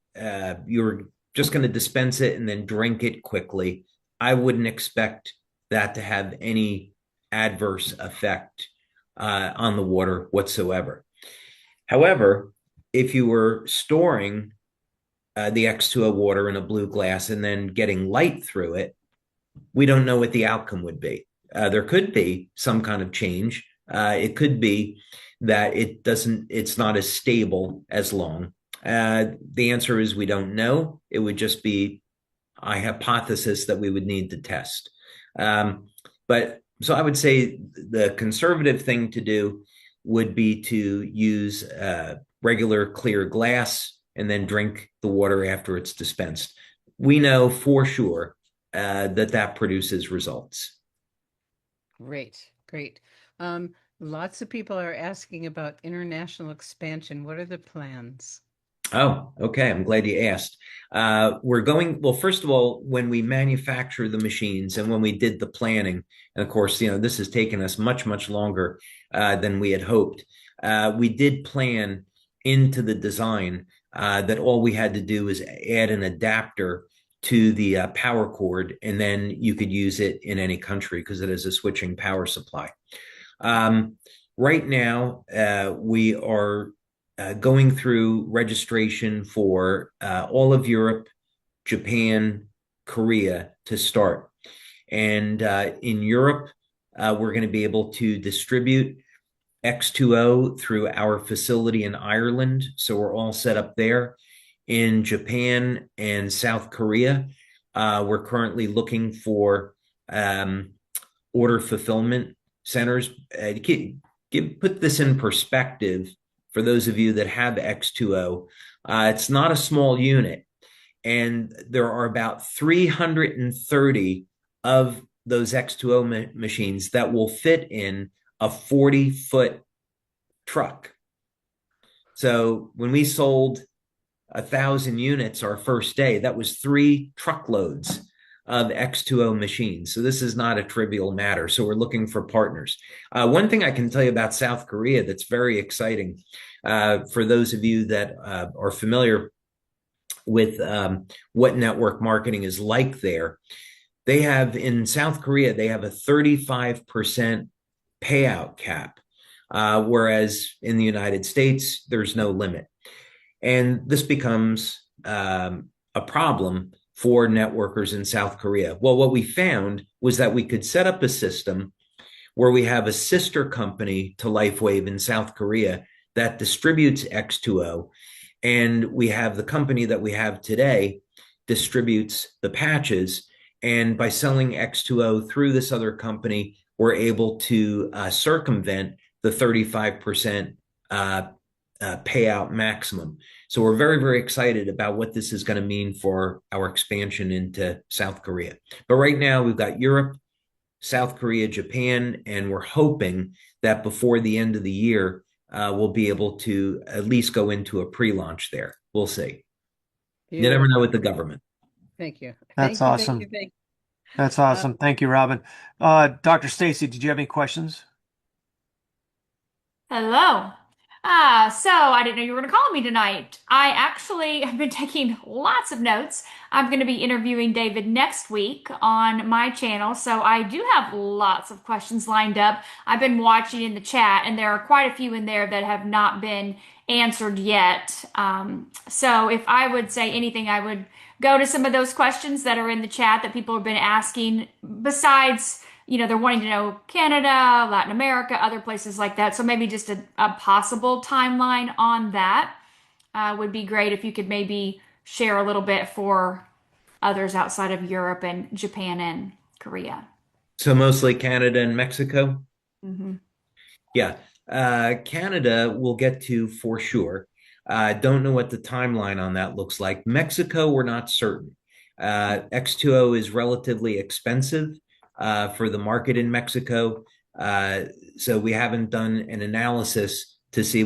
Speaker 2: you were just going to dispense it and then drink it quickly, I wouldn't expect that to have any adverse effect on the water whatsoever. However, if you were storing the X2O water in a blue glass and then getting light through it, we don't know what the outcome would be. There could be some kind of change. It could be that it's not as stable as long. The answer is we don't know. It would just be a hypothesis that we would need to test. But so I would say the conservative thing to do would be to use regular clear glass and then drink the water after it's dispensed. We know for sure that produces results.
Speaker 3: Great, great. Lots of people are asking about international expansion. What are the plans?
Speaker 2: Oh, okay. I'm glad you asked. Well, first of all, when we manufacture the machines and when we did the planning, and of course, this has taken us much, much longer than we had hoped. We did plan into the design that all we had to do was add an adapter to the power cord, and then you could use it in any country because it is a switching power supply. Right now, we are going through registration for all of Europe, Japan, Korea to start. And in Europe, we're going to be able to distribute X2O through our facility in Ireland. So we're all set up there. In Japan and South Korea, we're currently looking for order fulfillment centers. Put this in perspective for those of you that have X2O. It's not a small unit, and there are about 330 of those X2O machines that will fit in a 40-foot truck. So when we sold 1,000 units our first day, that was 3 truckloads of X2O machines. So this is not a trivial matter. So we're looking for partners. One thing I can tell you about South Korea that's very exciting for those of you that are familiar with what network marketing is like there. They have, in South Korea, they have a 35% payout cap, whereas in the United States, there's no limit. And this becomes a problem for networkers in South Korea. Well, what we found was that we could set up a system where we have a sister company to LifeWave in South Korea that distributes X2O, and we have the company that we have today distributes the patches. And by selling X2O through this other company, we're able to circumvent the 35% payout maximum. So we're very, very excited about what this is going to mean for our expansion into South Korea. But right now we've got Europe, South Korea, Japan, and we're hoping that before the end of the year, we'll be able to at least go into a pre-launch there. We'll see. You never know with the government.
Speaker 3: Thank you.
Speaker 1: That's awesome.
Speaker 3: Thank you.
Speaker 1: That's awesome. Thank you, Robin. Dr. Stacy, did you have any questions?
Speaker 4: Hello. So I didn't know you were going to call me tonight. I actually have been taking lots of notes. I'm going to be interviewing David next week on my channel, so I do have lots of questions lined up. I've been watching in the chat, and there are quite a few in there that have not been answered yet. So if I would say anything, I would go to some of those questions that are in the chat that people have been asking, besides, they're wanting to know Canada, Latin America, other places like that. So maybe just a possible timeline on that would be great if you could maybe share a little bit for others outside of Europe and Japan and Korea.
Speaker 2: So mostly Canada and Mexico?
Speaker 4: Mm-hmm.
Speaker 2: Yeah. Canada we'll get to for sure. Don't know what the timeline on that looks like. Mexico, we're not certain. X2O is relatively expensive for the market in Mexico. So we haven't done an analysis to see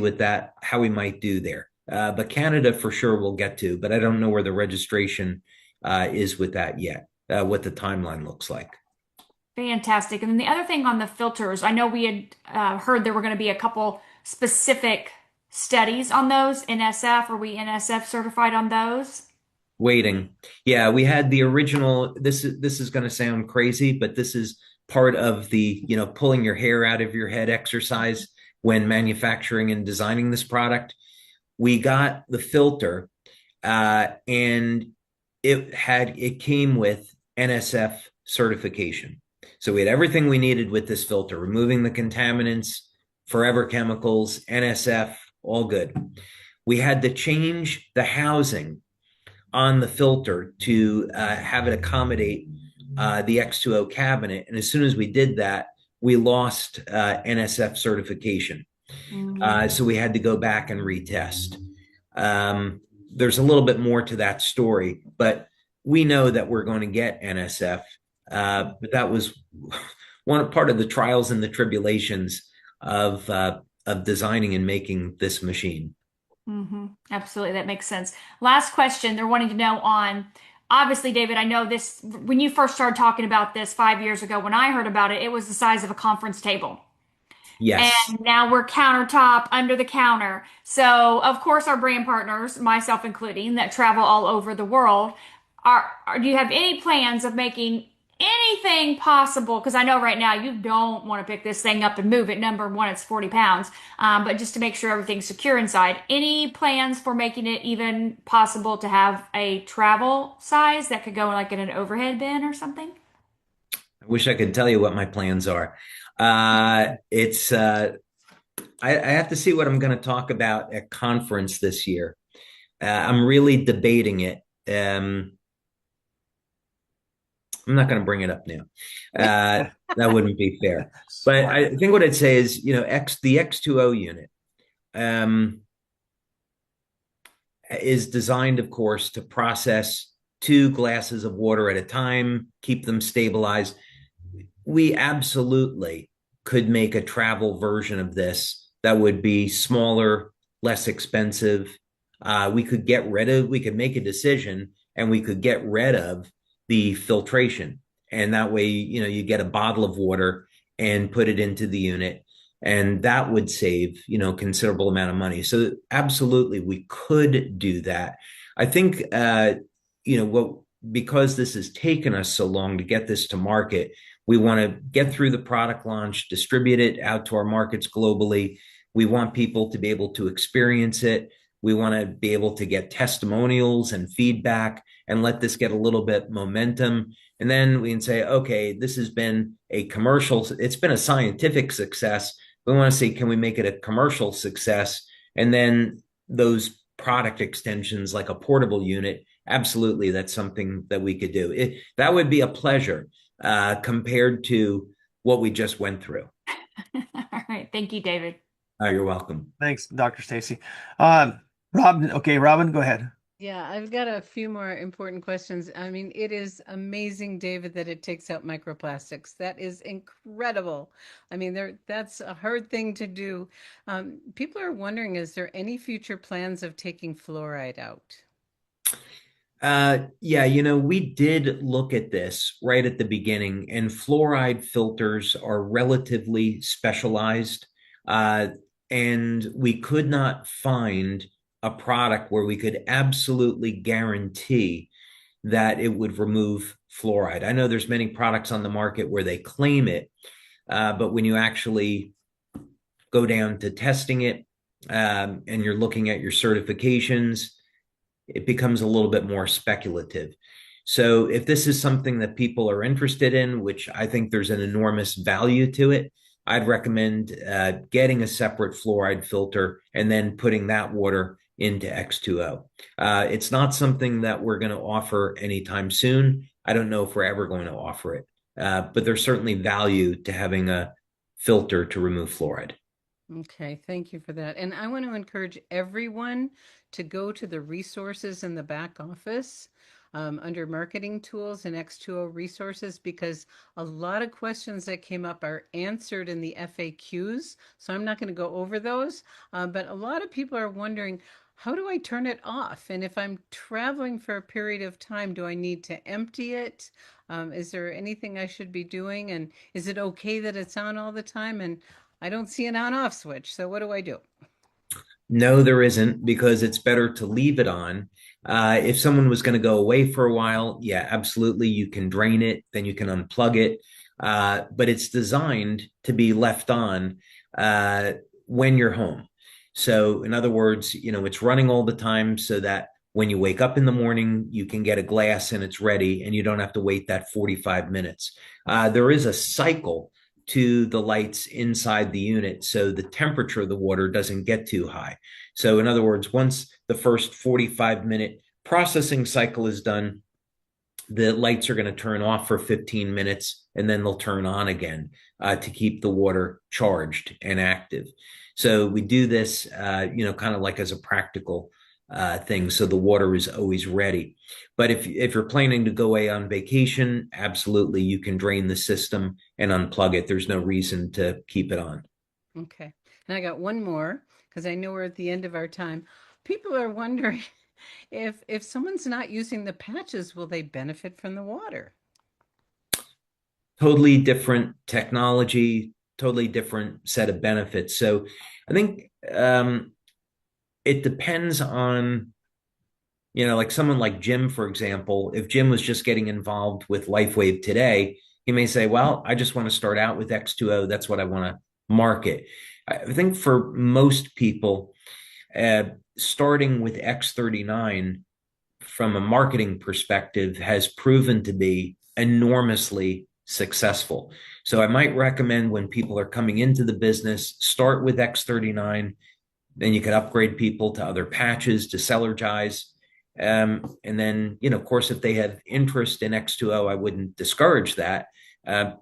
Speaker 2: how we might do there. But Canada for sure we'll get to, but I don't know where the registration is with that yet, what the timeline looks like.
Speaker 4: Fantastic. And then the other thing on the filters, I know we had heard there were going to be a couple specific studies on those, NSF. Are we NSF certified on those?
Speaker 2: Waiting. Yeah, we had the original. This is going to sound crazy, but this is part of the, pulling your hair out of your head exercise when manufacturing and designing this product. We got the filter, and it came with NSF certification. So we had everything we needed with this filter, removing the contaminants, forever chemicals, NSF, all good. We had to change the housing on the filter to have it accommodate the X2O cabinet. And as soon as we did that, we lost NSF certification. Mm-hmm. So we had to go back and retest. There's a little bit more to that story, but we know that we're going to get NSF. But that was one part of the trials and the tribulations of designing and making this machine.
Speaker 4: Mm-hmm. Absolutely. That makes sense. Last question. They're wanting to know on, obviously, David, I know this, when you first started talking about this 5 years ago, when I heard about it, it was the size of a conference table.
Speaker 2: Yes.
Speaker 4: And now we're countertop, under the counter. So, of course, our brand partners, myself including, that travel all over the world, do you have any plans of making anything possible? Because I know right now you don't want to pick this thing up and move it. Number one, it's 40 pounds. But just to make sure everything's secure inside, any plans for making it even possible to have a travel size that could go like in an overhead bin or something?
Speaker 2: I wish I could tell you what my plans are. I have to see what I'm going to talk about at conference this year. I'm really debating it. I'm not going to bring it up now. That wouldn't be fair. But
Speaker 1: Smart.
Speaker 2: I think what I'd say is, the X2O unit is designed, of course, to process 2 glasses of water at a time, keep them stabilized. We absolutely could make a travel version of this that would be smaller, less expensive. We could make a decision and we could get rid of the filtration. And that way, you get a bottle of water and put it into the unit. And that would save, considerable amount of money. So absolutely, we could do that. I think, because this has taken us so long to get this to market, we want to get through the product launch, distribute it out to our markets globally. We want people to be able to experience it. We want to be able to get testimonials and feedback and let this get a little bit momentum. And then we can say, okay, this has been it's been a scientific success. We want to see, can we make it a commercial success? And then those product extensions like a portable unit, absolutely, that's something that we could do. That would be a pleasure compared to what we just went through.
Speaker 4: All right. Thank you, David.
Speaker 2: You're welcome.
Speaker 1: Thanks, Dr. Stacy. Robin, go ahead.
Speaker 3: Yeah, I've got a few more important questions. I mean, it is amazing, David, that it takes out microplastics. That is incredible. I mean, that's a hard thing to do. People are wondering, is there any future plans of taking fluoride out?
Speaker 2: Yeah, we did look at this right at the beginning, and fluoride filters are relatively specialized. And we could not find a product where we could absolutely guarantee that it would remove fluoride. I know there's many products on the market where they claim it, but when you actually go down to testing it, and you're looking at your certifications, it becomes a little bit more speculative. So if this is something that people are interested in, which I think there's an enormous value to it, I'd recommend getting a separate fluoride filter and then putting that water into X2O. It's not something that we're going to offer anytime soon. I don't know if we're ever going to offer it, but there's certainly value to having a filter to remove fluoride.
Speaker 3: Okay, thank you for that. And I want to encourage everyone to go to the resources in the back office under marketing tools and X2O resources, because a lot of questions that came up are answered in the FAQs. So I'm not going to go over those, but a lot of people are wondering, how do I turn it off? And if I'm traveling for a period of time, do I need to empty it? Is there anything I should be doing? And is it okay that it's on all the time? And I don't see an on-off switch. So what do I do?
Speaker 2: No, there isn't, because it's better to leave it on. If someone was going to go away for a while, yeah, absolutely, you can drain it, then you can unplug it. But it's designed to be left on when you're home. So in other words, it's running all the time so that when you wake up in the morning, you can get a glass and it's ready and you don't have to wait that 45 minutes. There is a cycle to the lights inside the unit, so the temperature of the water doesn't get too high. So in other words, once the first 45-minute processing cycle is done, the lights are going to turn off for 15 minutes and then they'll turn on again to keep the water charged and active. So we do this, kind of like as a practical thing, so the water is always ready. But if you're planning to go away on vacation, absolutely, you can drain the system and unplug it. There's no reason to keep it on.
Speaker 3: Okay. And I got one more, because I know we're at the end of our time. People are wondering if someone's not using the patches, will they benefit from the water?
Speaker 2: Totally different technology, totally different set of benefits. So I think it depends on, like someone like Jim, for example. If Jim was just getting involved with LifeWave today, he may say, well, I just want to start out with X2O. That's what I want to market. I think for most people, starting with X39 from a marketing perspective has proven to be enormously successful. So I might recommend when people are coming into the business, start with X39. Then you could upgrade people to other patches to Celergize. And then, of course, if they have interest in X2O, I wouldn't discourage that. But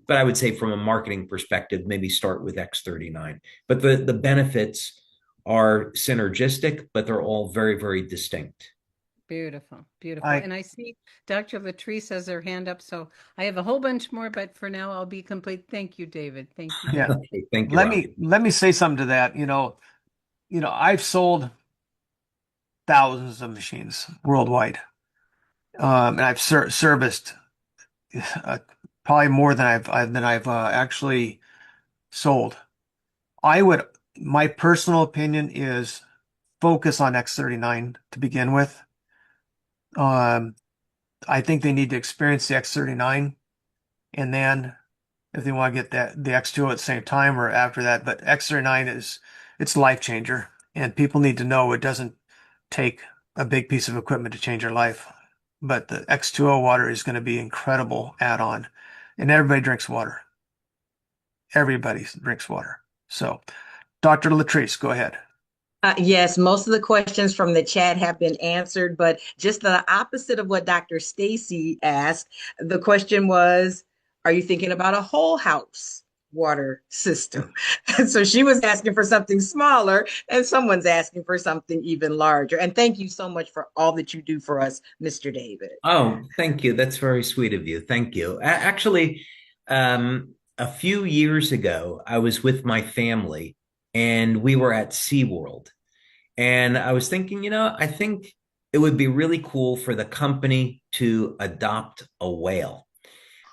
Speaker 2: I would say from a marketing perspective, maybe start with X39. But the benefits are synergistic, but they're all very, very distinct.
Speaker 3: Beautiful, beautiful. And I see Dr. Latrice has her hand up, so I have a whole bunch more, but for now I'll be complete. Thank you, David. Thank you.
Speaker 1: Yeah.
Speaker 2: Okay, thank you.
Speaker 1: Let me say something to that. I've sold thousands of machines worldwide, and I've serviced probably more than I've actually sold. My personal opinion is focus on X39 to begin with. I think they need to experience the X39, and then if they want to get the X2O at the same time or after that. But X39 it's a life changer, and people need to know it doesn't take a big piece of equipment to change your life. But the X2O water is going to be incredible add-on, and everybody drinks water. Everybody drinks water. So, Dr. Latrice, go ahead.
Speaker 5: Yes, most of the questions from the chat have been answered, but just the opposite of what Dr. Stacy asked. The question was, are you thinking about a whole house water system? And so she was asking for something smaller, and someone's asking for something even larger. And thank you so much for all that you do for us, Mr. David.
Speaker 2: Oh, thank you. That's very sweet of you. Thank you. Actually, a few years ago, I was with my family and we were at SeaWorld. And I was thinking, I think it would be really cool for the company to adopt a whale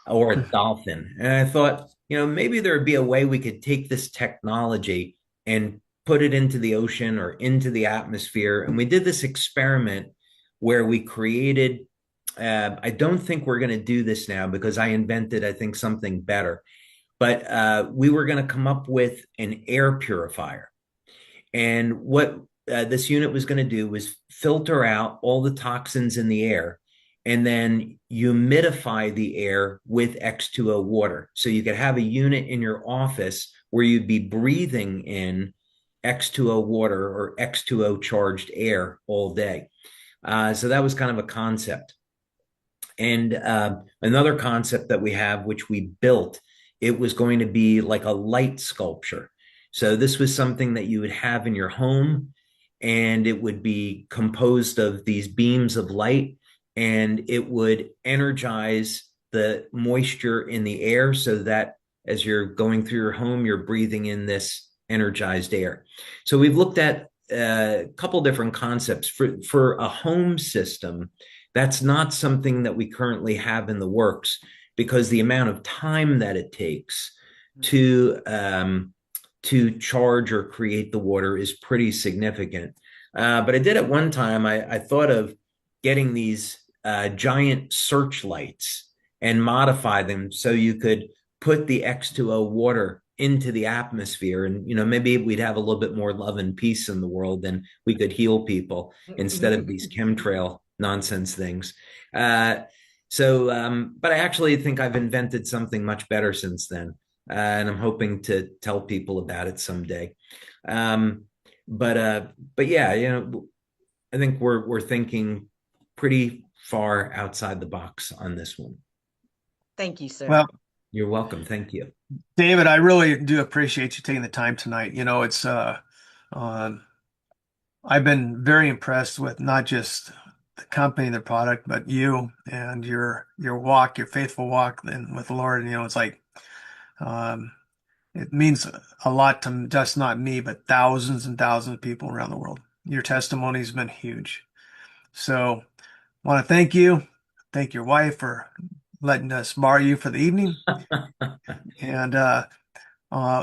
Speaker 2: or a dolphin. And I thought, maybe there would be a way we could take this technology and put it into the ocean or into the atmosphere. And we did this experiment where we created, I don't think we're going to do this now because I invented, I think, something better. But we were going to come up with an air purifier. And what this unit was going to do was filter out all the toxins in the air and then humidify the air with X2O water. So you could have a unit in your office where you'd be breathing in X2O water or X2O charged air all day. So that was kind of a concept. And another concept that we have, which we built, it was going to be like a light sculpture. So this was something that you would have in your home, and it would be composed of these beams of light, and it would energize the moisture in the air so that as you're going through your home, you're breathing in this energized air. So we've looked at a couple different concepts for a home system. That's not something that we currently have in the works because the amount of time that it takes to charge or create the water is pretty significant. But I did at one time, I thought of getting these giant searchlights and modify them so you could put the X2O water into the atmosphere. And, maybe we'd have a little bit more love and peace in the world, and we could heal people instead of these chemtrail nonsense things. But I actually think I've invented something much better since then. And I'm hoping to tell people about it someday. But yeah, I think we're thinking pretty far outside the box on this one.
Speaker 5: Thank you, sir.
Speaker 1: Well,
Speaker 2: you're welcome. Thank you,
Speaker 1: David. I really do appreciate you taking the time tonight. It's I've been very impressed with not just the company, the product, but you and your walk, your faithful walk, and with the Lord. It's like. It means a lot to just not me, but thousands and thousands of people around the world. Your testimony has been huge. So I want to thank you. Thank your wife for letting us borrow you for the evening. And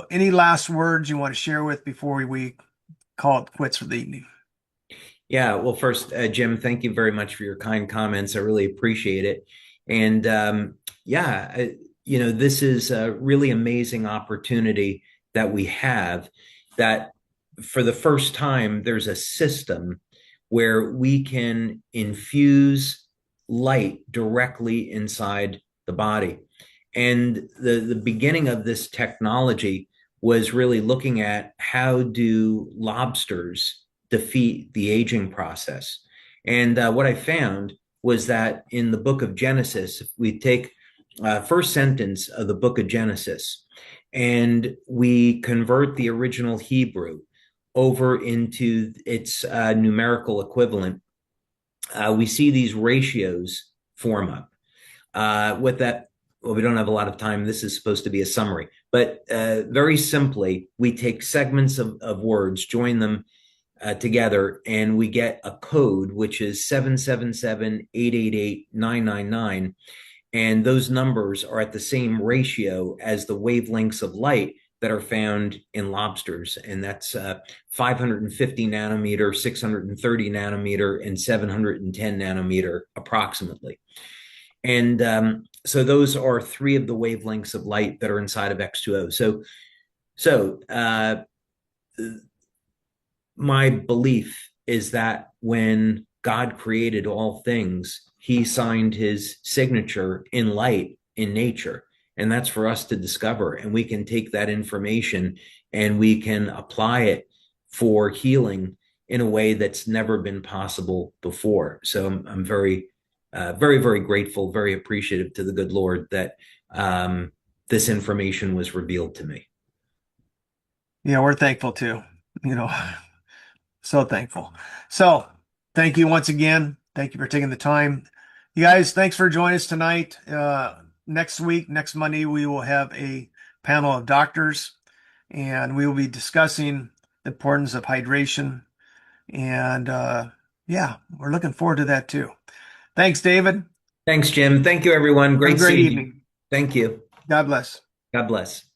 Speaker 1: any last words you want to share with before we call it quits for the evening?
Speaker 2: Yeah, well, first, Jim, thank you very much for your kind comments. I really appreciate it. And this is a really amazing opportunity that we have, that for the first time, there's a system where we can infuse light directly inside the body. And the beginning of this technology was really looking at how do lobsters defeat the aging process. And what I found was that in the book of Genesis, if we take first sentence of the book of Genesis and we convert the original Hebrew over into its numerical equivalent, we see these ratios form up. Well, we don't have a lot of time. This is supposed to be a summary, but very simply, we take segments of words, join them together, and we get a code, which is 777-888-999. And those numbers are at the same ratio as the wavelengths of light that are found in lobsters. And that's 550 nanometer, 630 nanometer, and 710 nanometer approximately. And so those are three of the wavelengths of light that are inside of X2O. So my belief is that when God created all things, he signed his signature in light in nature. And that's for us to discover. And we can take that information and we can apply it for healing in a way that's never been possible before. So I'm very, very grateful, very appreciative to the good Lord that this information was revealed to me.
Speaker 1: Yeah, we're thankful too. So thankful. So thank you once again. Thank you for taking the time. You guys, thanks for joining us tonight. Next week, next Monday, we will have a panel of doctors, and we will be discussing the importance of hydration. And yeah, we're looking forward to that too. Thanks, David.
Speaker 2: Thanks, Jim. Thank you, everyone.
Speaker 1: Have a great
Speaker 2: seeing
Speaker 1: evening.
Speaker 2: you. Thank you.
Speaker 1: God bless.
Speaker 2: God bless.